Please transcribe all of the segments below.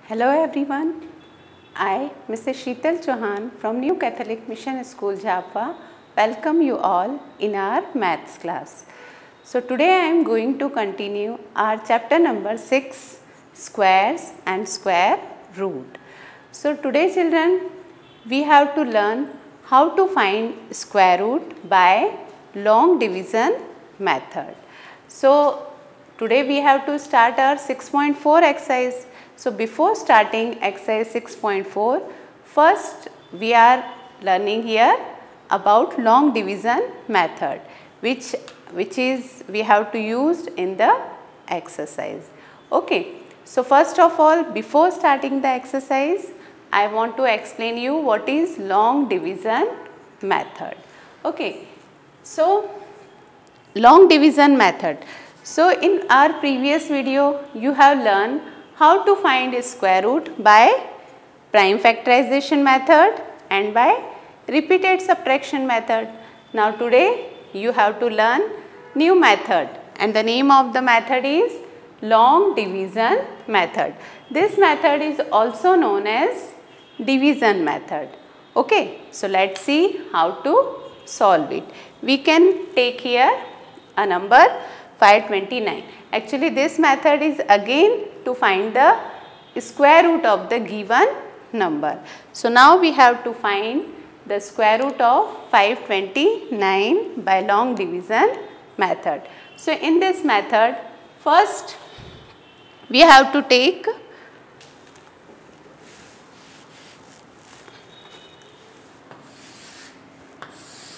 Hello everyone, I, Mrs. Sheetal Chauhan from New Catholic Mission School, Jhappa, welcome you all in our maths class. So today I am going to continue our chapter number 6, squares and square root. So today children, we have to learn how to find square root by long division method. So today we have to start our 6.4 exercise. So before starting exercise 6.4, first we are learning here about long division method which is we have to use in the exercise. Okay. So first of all, before starting the exercise, I want to explain you what is long division method. Okay. So long division method. So in our previous video, you have learned how to find a square root by prime factorization method and by repeated subtraction method. Now today you have to learn new method, and the name of the method is long division method. This method is also known as division method. Okay, so let's see how to solve it. We can take here a number 529. Actually this method is again to find the square root of the given number. So now we have to find the square root of 529 by long division method. So in this method, first we have to take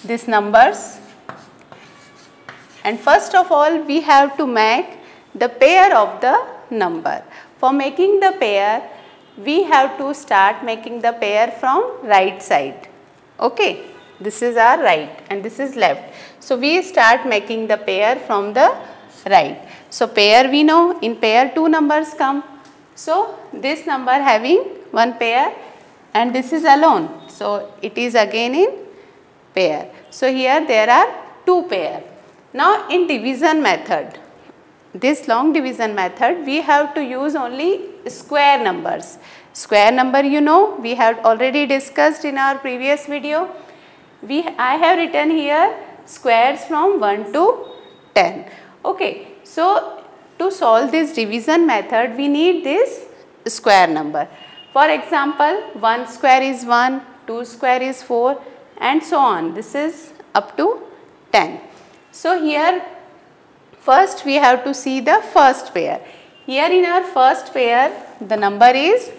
these numbers, and first of all we have to make the pair of the number. For making the pair, we have to start making the pair from right side. Okay, this is our right and this is left. So we start making the pair from the right. So pair, we know in pair two numbers come. So this number having one pair and this is alone. So it is again in pair. So here there are two pair. Now in division method, this long division method, we have to use only square numbers. Square number, you know, we have already discussed in our previous video. I have written here squares from 1 to 10. Okay, so to solve this division method, we need this square number. For example, 1 square is 1, 2 square is 4 and so on. This is up to 10. So here first we have to see the first pair. Here in our first pair the number is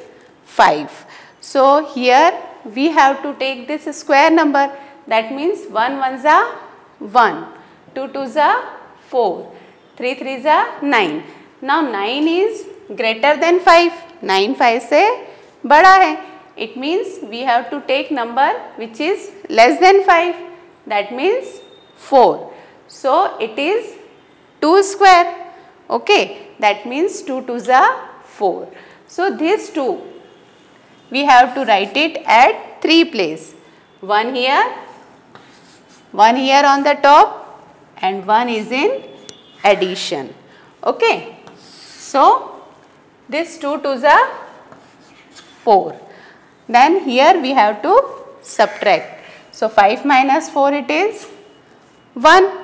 5. So here we have to take this square number, that means 1 ones are 1, 2 twos are 4, 3 threes are 9. Now 9 is greater than 5, 9 5 se bada hai. It means we have to take number which is less than 5, that means 4. So it is 2 square. Okay, that means 2 twos are 4. So these two we have to write it at 3 places. One here on the top and one is in addition. Okay, so this 2 twos are 4. Then here we have to subtract. So 5 minus 4 it is 1.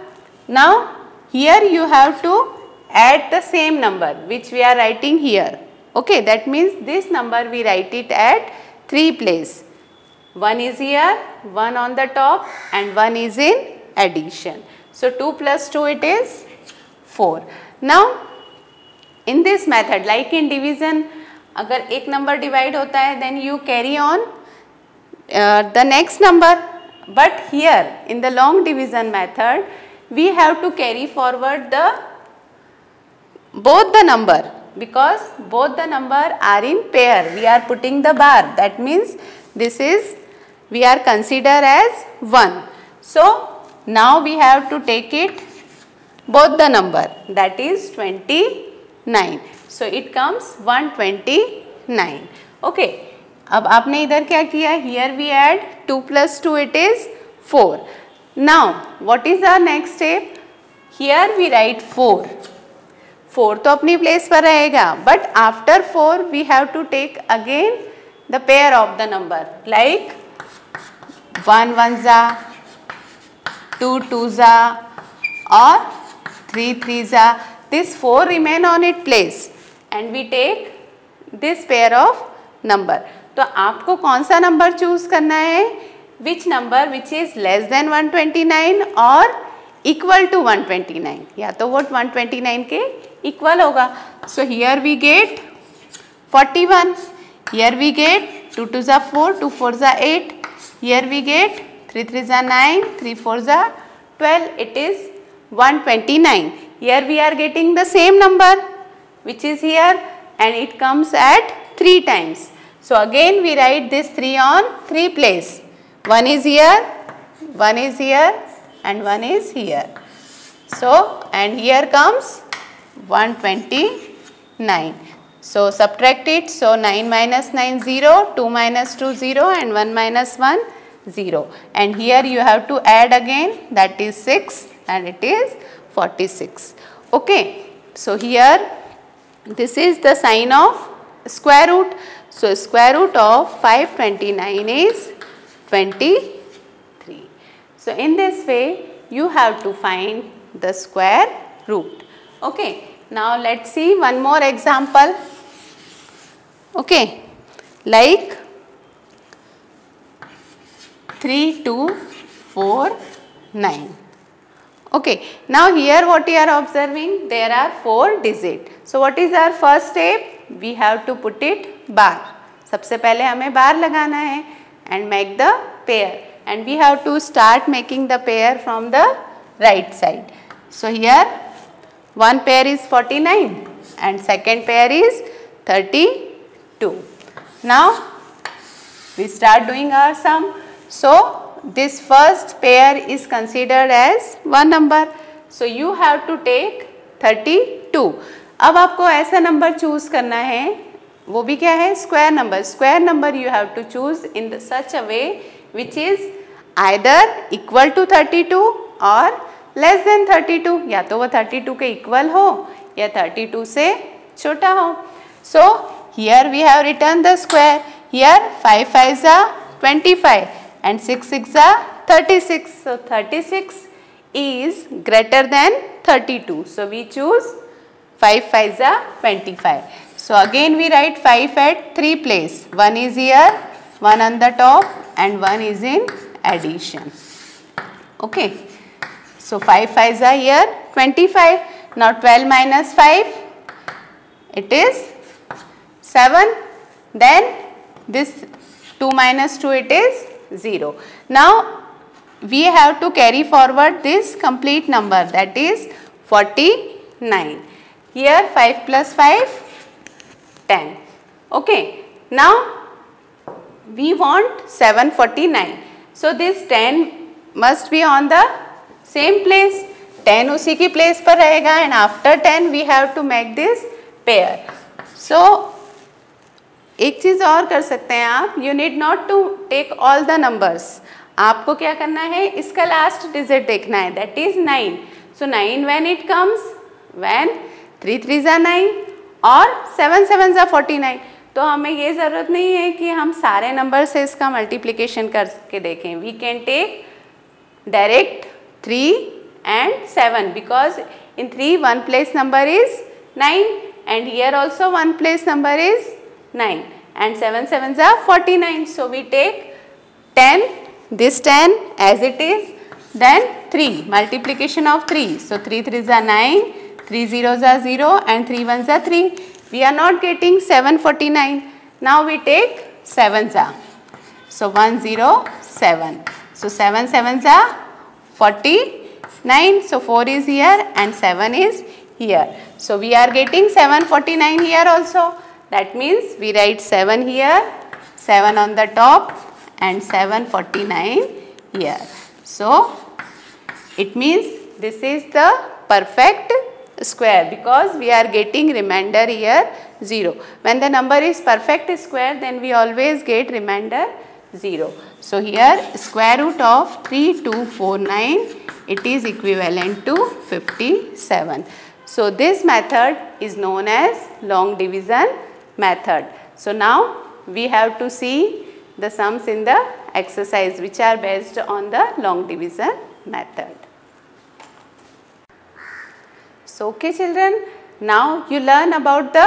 Now here you have to add the same number which we are writing here. Okay, that means this number we write it at 3 places. One is here, one on the top and one is in addition. So 2 plus 2 it is 4. Now in this method, like in division, अगर एक number divide होता है, then you carry on the next number. But here in the long division method, we have to carry forward both the number, because both the number are in pair. We are putting the bar, that means this is we are consider as 1. So now we have to take it both the number, that is 29. So it comes 129. Okay. अब आपने इधर क्या किया? Here we add 2 plus 2 it is 4. Now what is our next step? Here we write 4. 4 तो अपनी place पर रहेगा, but after 4 we have to take again the pair of the number, like 1 1 जा, 2 2 जा और 3 3 जा. This 4 remain on its place and we take this pair of number. तो आपको कौन सा नंबर चूज करना है? Which number which is less than 129 और equal to 129. या तो वो 129 के equal होगा. So here we get 41. Here we get 2 2 जा 4, 2 4 जा 8. Here we get 3 3 जा 9, 3 4 जा 12. It is 129. Here we are getting the same number which is here and it comes at 3 times. So again we write this 3 on 3 place. 1 is here, 1 is here and 1 is here. So and here comes 129. So subtract it. So 9 minus 9 0, 2 minus 2 0 and 1 minus 1 0. And here you have to add again, that is 6 and it is 46. Okay. So here this is the sign of square root. So square root of 529 is 23. So in this way you have to find the square root. Okay. Now let's see one more example. Okay. Like 3 2 4 9. Okay. Now here what you are observing, there are 4 digits. So what is our first step? We have to put it bar. सबसे पहले हमें बार लगाना है and make the pair, and we have to start making the pair from the right side. So here one pair is 49 and second pair is 32. Now we start doing our sum. So this first pair is considered as one number. So you have to take 32. अब आपको ऐसा number choose करना है, वो भी क्या है? Square number. Square number you have to choose in such a way which is either equal to 32 or less than 32. या तो वो 32 के equal हो या 32 से छोटा हो. So here we have written the square. Here 5 5 are 25 and 6 6 are 36. So 36 is greater than 32. So we choose 5 5 are 25. So again we write 5 at 3 place. 1 is here, 1 on the top and 1 is in addition. Okay. So 5 5s are here, 25. Now 12 minus 5, it is 7. Then this 2 minus 2, it is 0. Now we have to carry forward this complete number, that is 49. Here 5 plus 5, 10. Okay. Now we want 749. So this 10 must be on the same place. 10 उसी की place पर रहेगा and after 10 we have to make this pair. So एक चीज़ और कर सकते हैं आप, you need not to take all the numbers. आपको क्या करना है? इसका last digit देखना है, that is 9. So 9 when it comes, when 3 3s are 9 और 7 7s are 49. तो हमें ये ज़रूरत नहीं है कि हम सारे नंबर से इसका मल्टीप्लिकेशन करके देखें. We can take direct 3 and 7 because in 3 one place number is 9 and here also one place number is 9 and 7 7s are 49. So we take 10, this 10 as it is, then 3, multiplication of 3. So 3 3s are 9, 3 zeros are 0 and 3 1s are 3. We are not getting 749. Now we take 7s are. So 1 0 7. So 7 7s are 49. So 4 is here and 7 is here. So we are getting 749 here also. That means we write 7 here, 7 on the top and 749 here. So it means this is the perfect square because we are getting remainder here 0. When the number is perfect square, then we always get remainder 0. So here square root of 3249, it is equivalent to 57. So this method is known as long division method. So now we have to see the sums in the exercise which are based on the long division method. So okay children, now you learn about the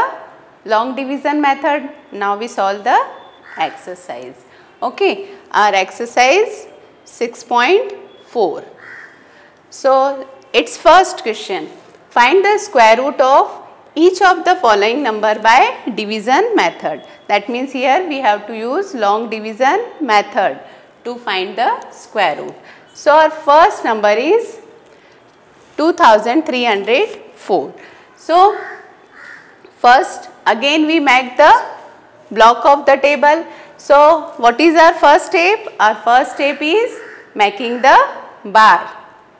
long division method. Now we solve the exercise. Okay, our exercise 6.4. So its first question, find the square root of each of the following number by division method. That means here we have to use long division method to find the square root. So our first number is 2304. So first again we make the block of the table. So what is our first step? Our first step is making the bar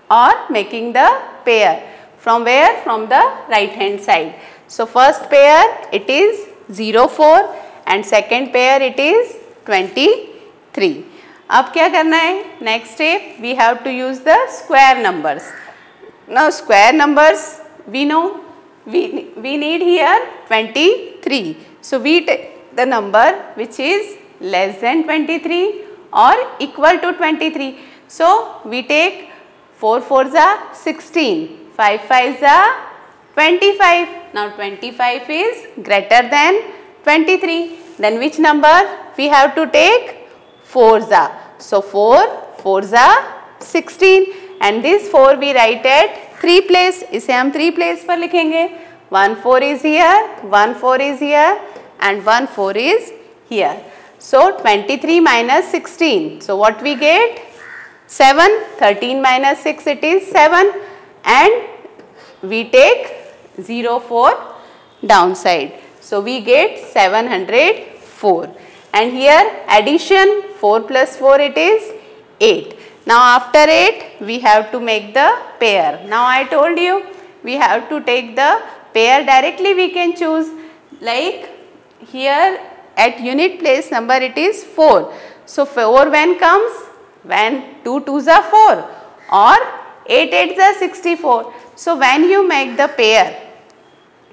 or making the pair. From where? From the right hand side. So first pair it is 0, 4 and second pair it is 23. अब क्या करना है? Next step we have to use the square numbers. Now square numbers we know we need here 23. So we take the number which is less than 23 or equal to 23. So we take 4 4s are 16. 5 5s are 25. Now 25 is greater than 23. Then which number we have to take? 4s are. So 4 4s are 16 and this 4 we write at 3 place. इसे हम 3 place पर लिखेंगे. 1 4 is here, 1 4 is here and 1 4 is here. So 23 minus 16. So what we get? 7. 13 minus 6 it is 7 and we take 0 4 downside. So we get 704 and here addition 4 plus 4 it is 8. Now after 8 we have to make the pair. Now I told you we have to take the pair directly, we can choose, like here at unit place number it is 4. So 4 when comes? When 2 2s are 4 or 8 8s are 64. So when you make the pair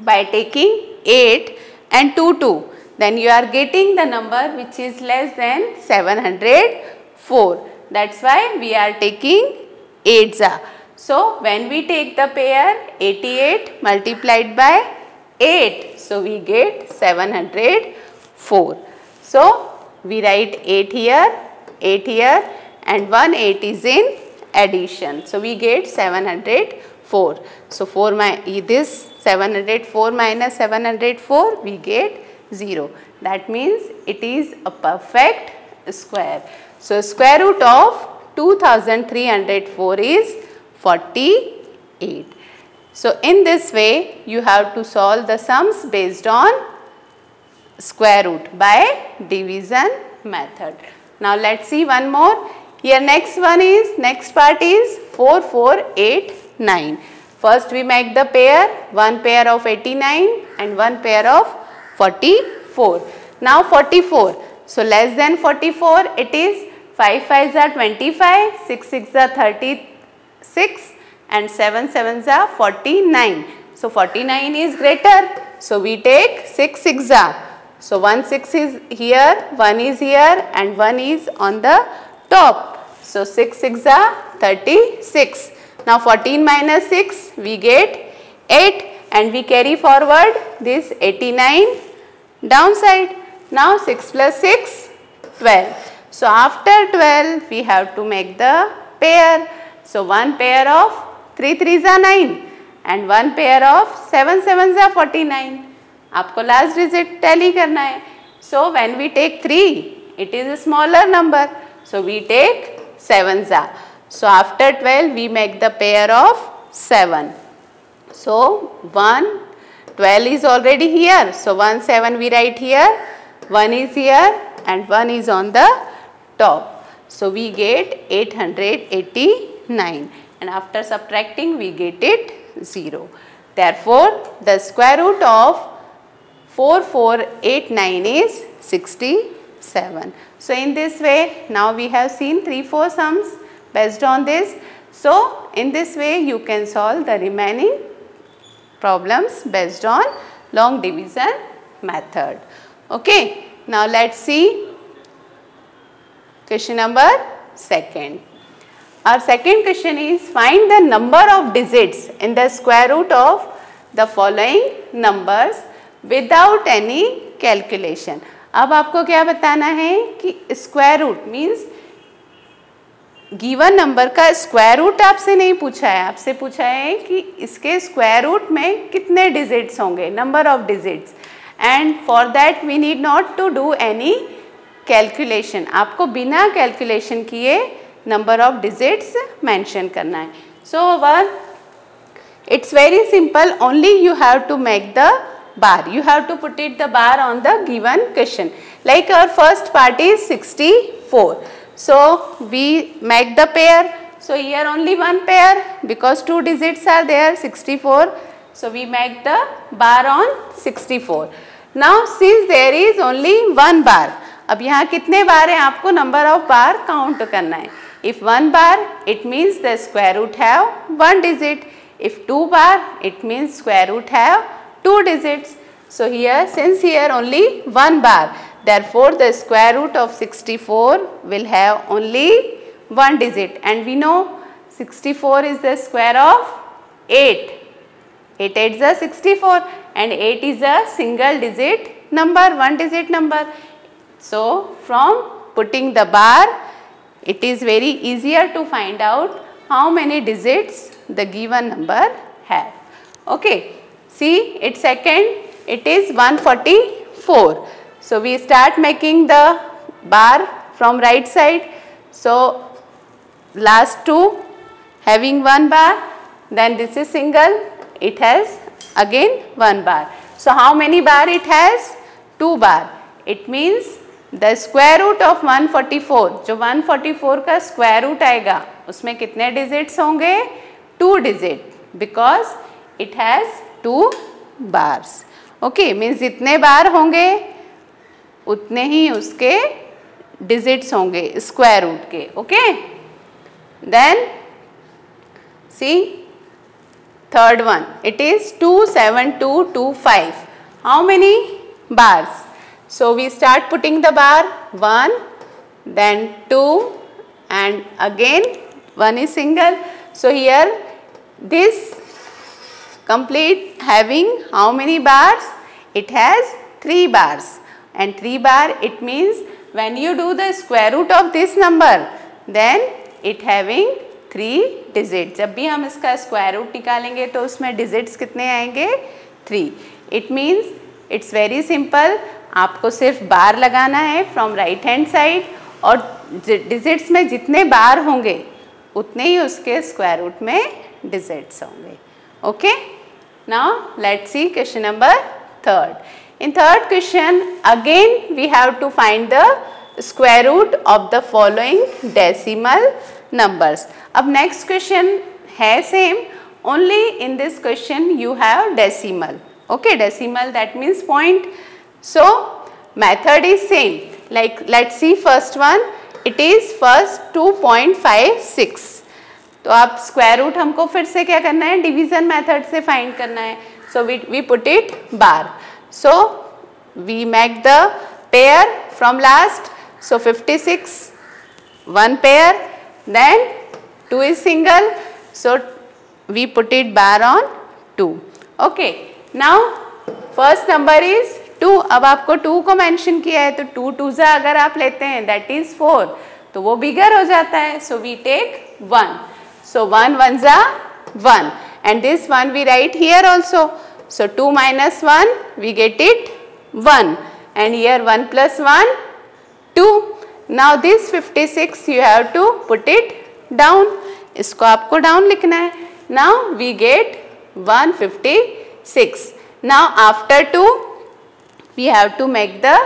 by taking 8 and 2 2, then you are getting the number which is less than 704. That's why we are taking 8s. So when we take the pair 88 multiplied by 8, so we get 704. So we write 8 here and 1 8 is in addition. So we get 704. So this 704 minus 704 we get 0. That means it is a perfect square. So square root of 2304 is 48. So in this way you have to solve the sums based on square root by division method. Now let's see one more. Here next part is 4 4 8 9. First we make the pair, one pair of 89 and one pair of 44. Now 44. So less than 44 it is 5 5s are 25, 6 6s are 36 and 7 7s are 49. So 49 is greater. So we take 6 6s are. So 1 6 is here, 1 is here and 1 is on the top. So 6 6s are 36. Now 14 minus 6 we get 8 and we carry forward this 89 downside. Now 6 plus 6 12. So after 12 we have to make the pair. So one pair of 3 3s are 9 and one pair of 7 7s are 49. आपको last digit tally करना है. So when we take 3 it is a smaller number. So we take 7s are. So after 12 we make the pair of 7. So 12 is already here. So 1 7 we write here, 1 is here and 1 is on the top. So we get 889 and after subtracting we get it 0. Therefore the square root of 4489 is 67. So in this way now we have seen 3-4 sums based on this. So in this way you can solve the remaining problems based on long division method. Okay, now let's see question number 2. Our second question is find the number of digits in the square root of the following numbers without any calculation. अब आपको क्या बताना है कि square root means given number का square root आपसे नहीं पूछा है, आपसे पूछा है कि इसके स्क्वायर रूट में कितने डिजिट्स होंगे, number of digits, and for that we need not to do any calculation. आपको बिना कैलकुलेशन किए नंबर ऑफ डिजिट्स मेंशन करना है. सो it's very simple, only you have to make the bar, you have to put it the bar on the given question. Like our first part is 64, so we make the pair. So here only one pair because 2 digits are there, 64, so we make the bar on 64. Now since there is only one bar, अब यहाँ कितने बार हैं आपको number of bar count करना है. If 1 bar, it means the square root have 1 digit. If 2 bar, it means square root have 2 digits. So here, since here only 1 bar, therefore the square root of 64 will have only 1 digit. And we know 64 is the square of 8. 8 8 is 64 and 8 is a single digit number, 1 digit number. So from putting the bar, it is very easier to find out how many digits the given number have. Okay, see its second, it is 144. So we start making the bar from right side. So last 2 having 1 bar, then this is single, it has again 1 bar. So how many bar it has? 2 bar. It means the square root of 144, जो 144 का square root आएगा उसमें कितने digits होंगे? 2 digit, because it has 2 bars. Okay, means जितने bar होंगे उतने ही उसके डिजिट्स होंगे स्क्वायर रूट के. Okay, then see third one, it is 27225. How many bars? So we start putting the bar, 1, then 2, and again 1 is single. So here this complete having how many bars? It has 3 bars, and 3 bar it means when you do the square root of this number, then it having 3 digits. जब भी हम इसका square root निकालेंगे तो उसमें digits कितने आएंगे? 3. It means it's very simple. आपको सिर्फ बार लगाना है फ्रॉम राइट हैंड साइड, और डिजिट्स में जितने बार होंगे उतने ही उसके स्क्वायर रूट में डिजिट्स होंगे. Okay, now let's see question number 3. In third question again we have to find the square root of the following decimal numbers. अब नेक्स्ट क्वेश्चन है same, only in this question you have decimal. Okay, decimal that means point. So method is same, like let's see first one, it is first 2.56. तो आप square root हमको फिर से क्या करना है? डिवीजन मेथड से फाइंड करना है. So we put it bar. So we make the pair from last. So 56, 1 pair, then 2 is single. So we put it bar on 2. Okay, now first number is 2. अब आपको 2 को mention किया है तो 2 2 जा अगर आप लेते हैं दैट इज 4, तो वो बिगर हो जाता है. So we take 1. सो 1 1 जा 1, and this 1 we write here also. So 2 minus 1 we get it 1, and here 1 plus 1 2. Now this 56 you have to put it down. इसको आपको डाउन लिखना है. Now we get 156. Now after 2 we have to make the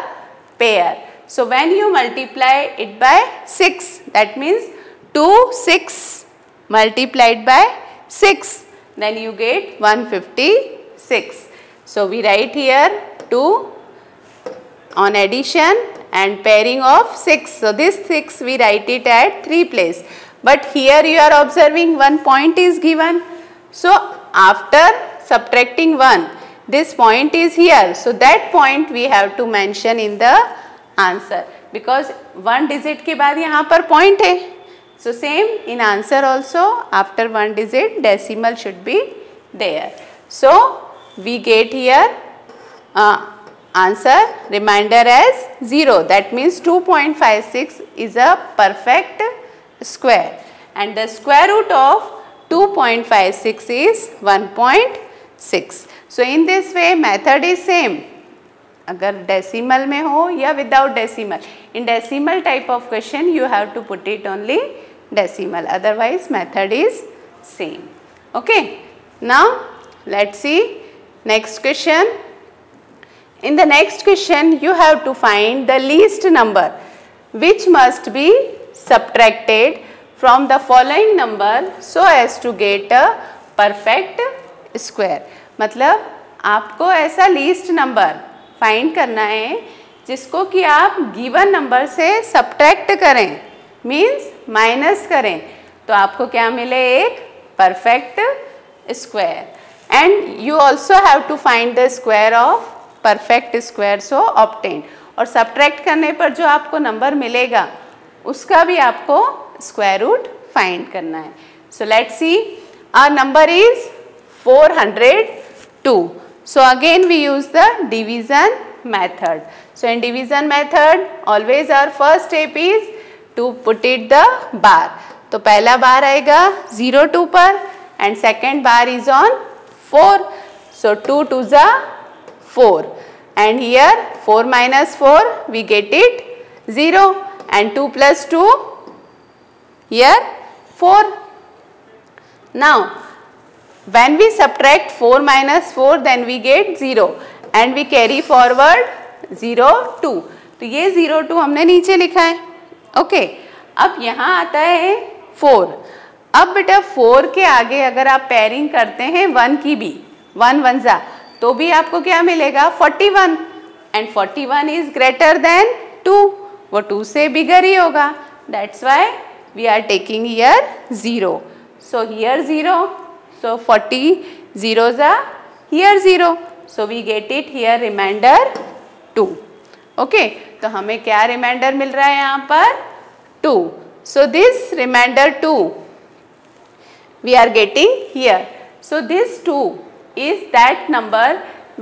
pair. So when you multiply it by 6, that means 2 6 multiplied by 6, then you get 156. So we write here 2 on addition and pairing of 6. So this 6 we write it at 3 place. But here you are observing one point is given. So after subtracting 1. This point is here. So that point we have to mention in the answer because 1 digit के बाद यहाँ पर point है. So same in answer also, after 1 digit decimal should be there. So we get here answer remainder as 0. That means 2.56 is a perfect square and the square root of 2.56 is 1.6. So in this way method is same. अगर decimal में हो या without decimal. In decimal type of question you have to put it only decimal. Otherwise method is same. Okay. Now let's see next question. In the next question you have to find the least number which must be subtracted from the following number so as to get a perfect square. मतलब आपको ऐसा least number find करना है जिसको कि आप given number से subtract करें, मीन्स माइनस करें, तो आपको क्या मिले, एक perfect square. And you also have to find the square of perfect square so obtain. और सब्ट्रैक्ट करने पर जो आपको नंबर मिलेगा उसका भी आपको स्क्वायर रूट फाइंड करना है. So let's see, our number is 402. So again we use the division method. So in division method always our first step is to put it the bar. तो पहला बार आएगा 0 2 पर and second bar is on 4. So 2 2 जा 4 and here 4 minus 4 we get it 0 and 2 plus 2 here 4. Now when we subtract 4 minus 4 then we get 0 and we carry forward 0 2. तो ये 0 2 हमने नीचे लिखा है. ओके, अब यहाँ आता है 4. अब बेटा 4 के आगे अगर आप पेयरिंग करते हैं 1 की भी, 1 1 जा, तो भी आपको क्या मिलेगा 41 एंड 41 इज ग्रेटर देन 2. वो 2 से बिगर ही होगा. That's why we are taking here 0. So here 0. So 40 zeros are here 0. So we get it here remainder 2. Okay. तो हमें क्या remainder मिल रहा है यहाँ पर 2. So this remainder 2 we are getting here. So this 2 is that number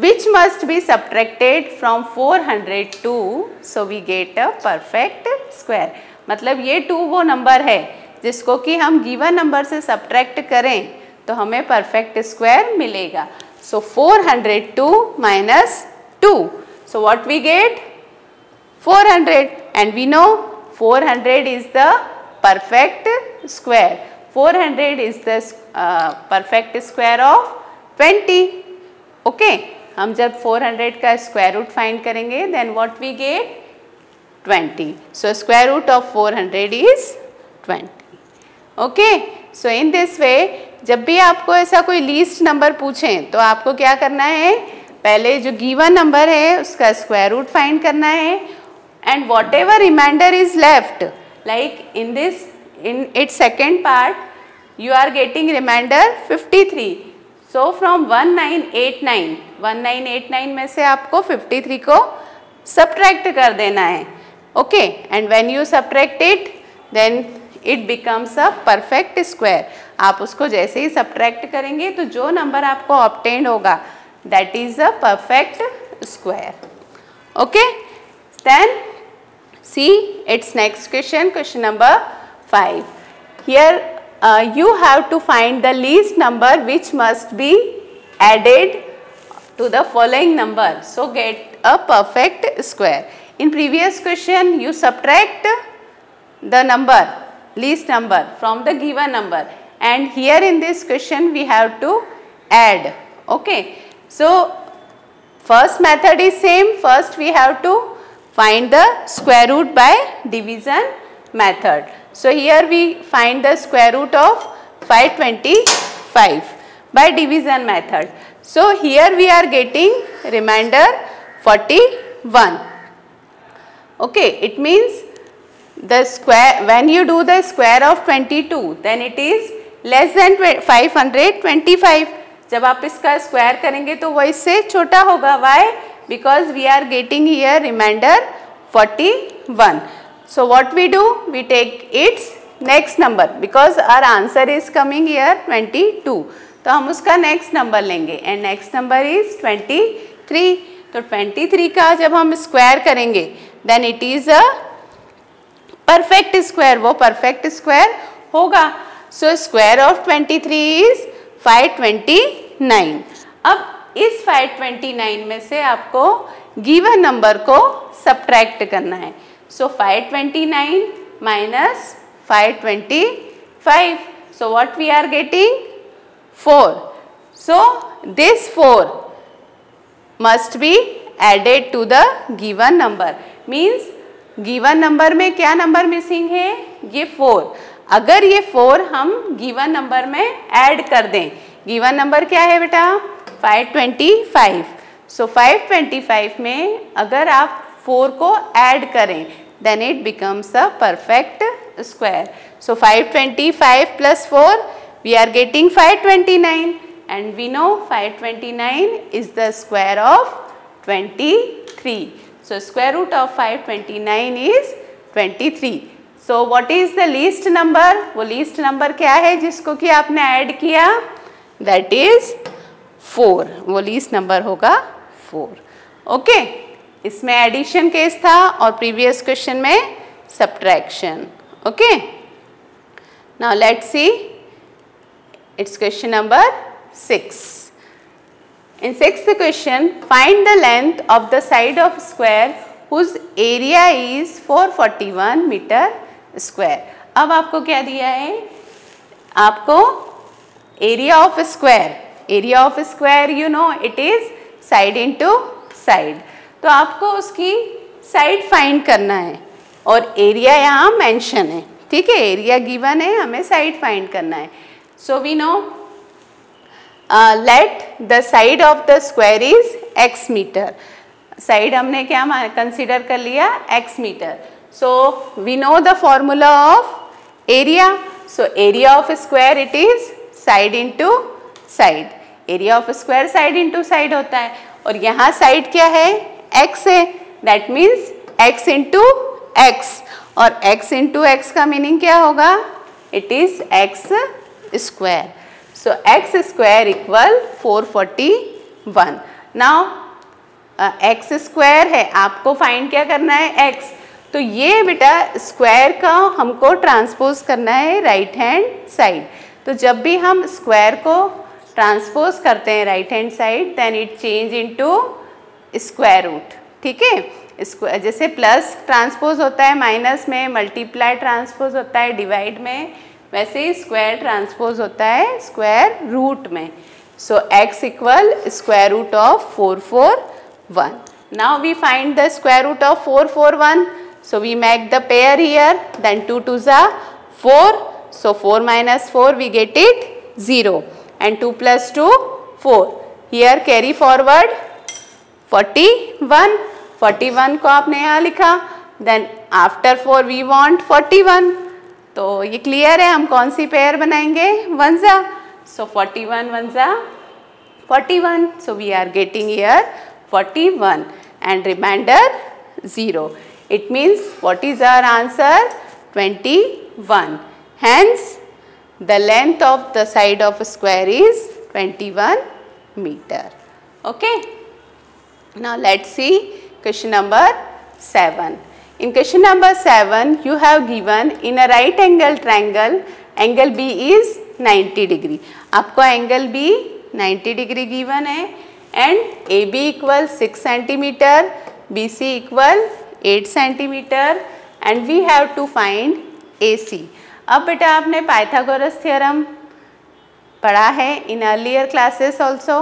which must be subtracted from 402. So we get a perfect square. मतलब ये 2 वो नंबर है जिसको कि हम given नंबर से subtract करें तो हमें परफेक्ट स्क्वायर मिलेगा. सो 402 minus 2. So what we get? 400 and we know 400 is the perfect square. 400 is the perfect square of 20. Okay. हम जब 400 का स्क्वायर रूट फाइंड करेंगे then what we get? 20. So square root of 400 is 20. Okay. So in this way जब भी आपको ऐसा कोई least number पूछें तो आपको क्या करना है, पहले जो गिवन नंबर है उसका स्क्वायर रूट फाइंड करना है and whatever reminder is left, like in this, in its second part you are getting reminder 53. So from 1989 में से आपको 53 को सब्ट्रैक्ट कर देना है. Okay, and when you subtract it then it becomes a perfect square. आप उसको जैसे ही सब्ट्रैक्ट करेंगे तो जो नंबर आपको ऑब्टेन्ड होगा that is a perfect square. Okay, then see its next question, question number 5. Here you have to find the least number which must be added to the following number. So get a perfect square. In previous question you subtract the number, least number from the given number, and here in this question we have to add. Okay. So first method is same. First we have to find the square root by division method. So here we find the square root of 525 by division method. So here we are getting remainder 41. Okay, it means the square, when you do the square of 22 then it is less than 525. जब आप इसका square करेंगे तो वो इससे छोटा होगा. Why? Because we are getting here reminder 41. So what we do? We take its next number because our answer is coming here 22. तो हम उसका नेक्स्ट नंबर लेंगे एंड नेक्स्ट नंबर इज 23. तो 23 का जब हम स्क्वायर करेंगे then it is a perfect square. वो परफेक्ट स्क्वायर होगा. So square of 23 is 529. अब इस 529 में से आपको गिवन नंबर को सब्ट्रैक्ट करना है. So 529 minus 525. So what we are getting? 4. So this 4 must be added to the given number. Means given number में क्या नंबर मिसिंग है? ये 4. अगर ये 4 हम given number में ऐड कर दें. given नंबर क्या है बेटा? 525. So 525 में अगर आप 4 को ऐड करें then it becomes a perfect square. So 525 plus 4 we are getting 529 and we know 529 is the square of 23. So square root of 529 is 23. So what is the least number? वो least number क्या है जिसको कि आपने add किया? That is 4. वो least number होगा 4. Okay. इसमें एडिशन केस था और प्रीवियस क्वेश्चन में subtraction. Okay, now let's see its question number 6. In sixth question find the length of the side of square whose area is 441 metre square. अब आपको क्या दिया है? आपको area of square. Area of square you know it is side into side. तो आपको उसकी side find करना है और एरिया यहाँ मेंशन है. ठीक है, एरिया गिवन है, हमें साइड फाइंड करना है. So we know let the side of the square is x metre. Side हमने क्या कंसीडर कर लिया? x metre. So we know the formula of area. So area of square it is side into side. Area of square side into side होता है और यहाँ side क्या है? x है. That means x into X. और x into X का meaning क्या होगा? It is x square. So x square equal 441. Now x square है, आपको फाइंड क्या करना है? x. तो ये बेटा स्क्वायर का हमको ट्रांसपोज करना है राइट हैंड साइड. तो जब भी हम स्क्वायर को ट्रांसपोज करते हैं right hand side then it change into square root. ठीक है, जैसे प्लस ट्रांसपोज होता है माइनस में, मल्टीप्लाई ट्रांसपोज होता है डिवाइड में, वैसे ही स्क्वायर ट्रांसपोज होता है स्क्वायर रूट में. So x equal square root of 441. Now we find the square root of 441. So we make the pair here. Then 2 2 जा 4. सो 4 minus 4 we get it 0 and 2 plus 2 4. Here carry forward 41. 41 को आपने यहाँ लिखा. Then after 4 we want 41. तो ये clear है, हम कौन सी पेयर बनाएंगे? 1 जा. सो 41 1 जा 41. So we are getting here 41 and reminder 0. It means what is our answer? 21. Hence the length of the side of a square is 21 meter. Okay. Now let's see question number 7. In question number 7 you have given in a right angle triangle angle B is 90 degree. आपको angle B 90 degree given है and AB equal 6 centimeter, BC equal 8 centimeter and we have to find AC. अब बेटा आपने Pythagoras theorem पढ़ा है in earlier classes also.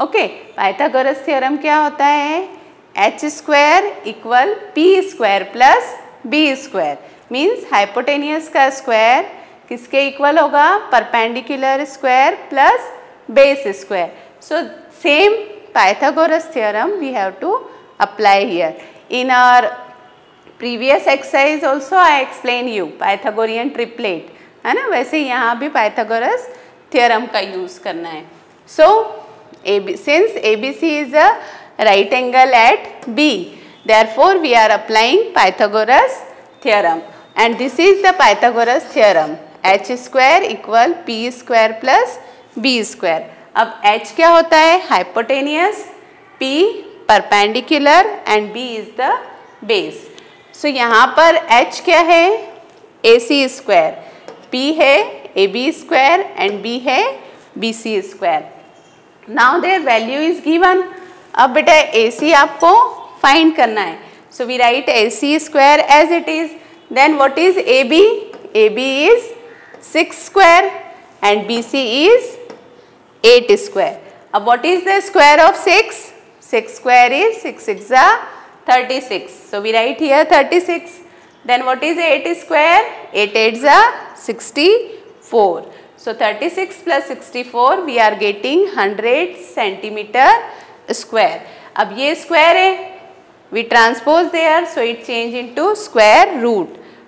Okay, Pythagoras theorem क्या होता है? H square equal P square plus B square. Means hypotenuse का square किसके इक्वल होगा? Perpendicular square plus base square. So same Pythagoras theorem we have to apply here. In our previous exercise also I explain you Pythagorean triplet, है ना. वैसे यहाँ भी Pythagoras theorem का use करना है. So since ABC is a right angle at B, therefore we are applying Pythagoras theorem, and this is the Pythagoras theorem, h square equal p square plus b square. अब h क्या होता है? Hypotenuse, p perpendicular and b is the base. So यहाँ पर h क्या है? ac square, p है ab square and b है bc square. Now their value is given. अब बेटा ac आपको फाइंड करना है. So we write ac square as it is. Then what is ab? ab is 6 square and bc is 8 square. अब what is the square of 6? 6 square is 6 6 36. So we write here 36. Then what is 8 square? 8 8 64. So 36 plus 64 we are getting 100 centimeter square. अब ये square है, we transpose there, so it change into square root.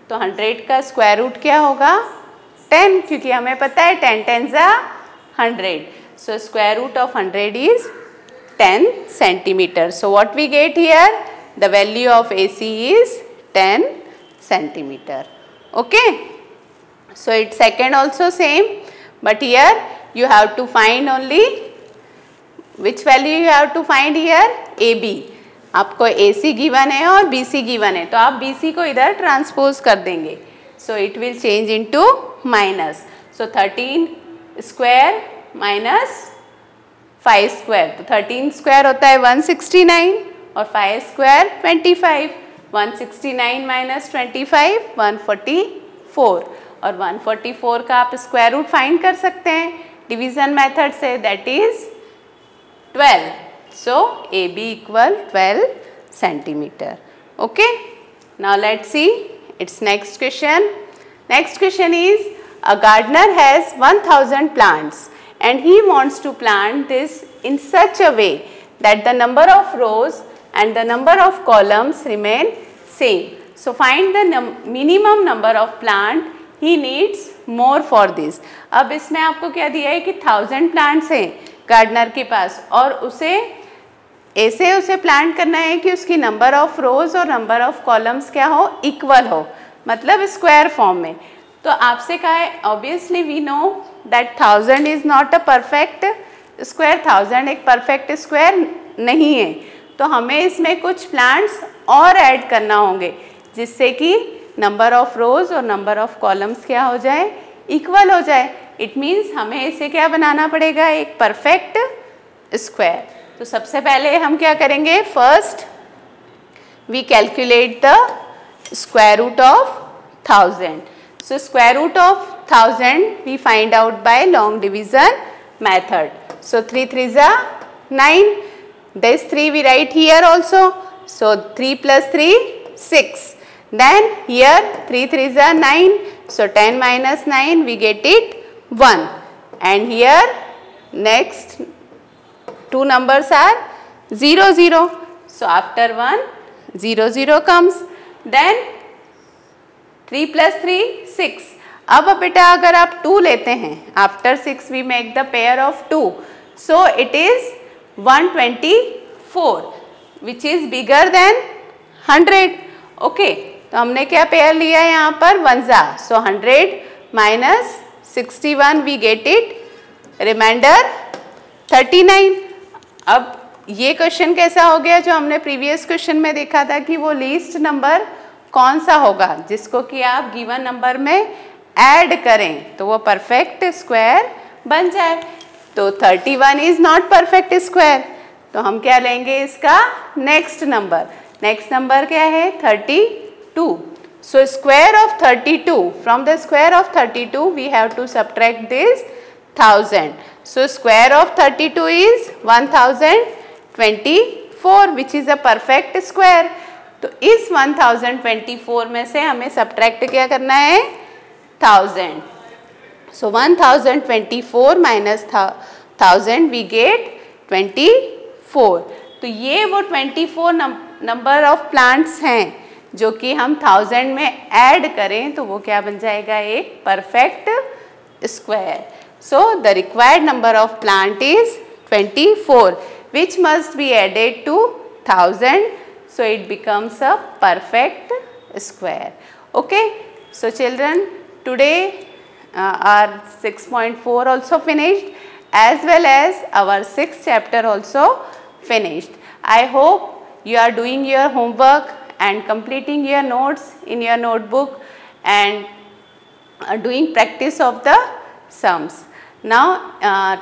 तो 100 का square root क्या होगा? 10, क्योंकि हमें पता है 10 10 100. So square root of 100 is 10 centimeter. So what we get here? The value of AC is 10 centimeter. Okay. So its second also same, but here you have to find only which value you have to find here? AB. आपको AC given है और BC given है, तो आप BC को इधर transpose कर देंगे. So it will change into minus. So 13 square minus 5 square. तो 13 स्क्वायर होता है 169 और 5 स्क्वायर 25. 169 माइनस 25 144, और 144 का आप स्क्वायर रूट फाइंड कर सकते हैं डिवीजन मेथड से, that is 12. So A B equal 12 centimetre. Okay, now let's see its next question. Next question is a gardener has 1000 plants and he wants to plant this in such a way that the number of rows and the number of columns remain same. So find the minimum number of plant he needs more for this. अब इसमें आपको क्या दिया है कि 1000 plants हैं gardener के पास, और उसे ऐसे उसे प्लांट करना है कि उसकी नंबर ऑफ रोज और नंबर ऑफ कॉलम्स क्या हो? इक्वल हो, मतलब स्क्वायर फॉर्म में. तो आपसे कहा है, obviously we know that 1000 is not a perfect square. 1000 एक परफेक्ट स्क्वायर नहीं है, तो हमें इसमें कुछ प्लांट्स और ऐड करना होंगे जिससे कि नंबर ऑफ रोज और नंबर ऑफ कॉलम्स क्या हो जाए? इक्वल हो जाए. इट मीन्स हमें इसे क्या बनाना पड़ेगा? एक परफेक्ट स्क्वायर. तो सबसे पहले हम क्या करेंगे? First we calculate the square root of 1000. So square root of 1000 we find out by long division method. So 3 3s are 9. This 3 we write here also. So 3 plus 3 6. Then here 3 3s are 9. So 10 minus 9 we get it 1. And here next two numbers are 0 0. So after 1 0 0 comes. Then 3 plus 3 6. अब बेटा अगर आप 2 लेते हैं, after 6 we make the pair of 2, so it is 124 which is bigger than 100. Okay, तो हमने क्या pair लिया है यहाँ पर? 1 जा. So 100 minus 61 we get it reminder 39. अब ये क्वेश्चन कैसा हो गया? जो हमने प्रीवियस क्वेश्चन में देखा था कि वो लीस्ट नंबर कौन सा होगा जिसको कि आप गिवन नंबर में ऐड करें तो वो परफेक्ट स्क्वायर बन जाए. तो 31 इज नॉट परफेक्ट स्क्वायर, तो हम क्या लेंगे? इसका नेक्स्ट नंबर. नेक्स्ट नंबर क्या है? 32. So square of 32, from the square of 32 we have to subtract this 1000. So square of 32 is 1024 which is a perfect square. तो इस 1024 में से हमें सब्ट्रैक्ट क्या करना है? 1000. सो 1024 माइनस 1000 वी गेट 24. तो ये वो 24 नंबर ऑफ प्लांट्स हैं जो कि हम 1000 में ऐड करें तो वो क्या बन जाएगा? एक perfect square. So the required number of plant is 24, which must be added to 1000. So it becomes a perfect square. Okay. So children, today our 6.4 also finished, as well as our 6th chapter also finished. I hope you are doing your homework and completing your notes in your notebook and doing practice of the sums. Now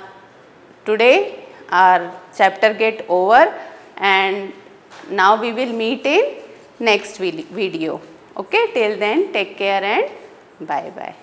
today our chapter get over, and now we will meet in next video. Okay, till then take care and bye bye.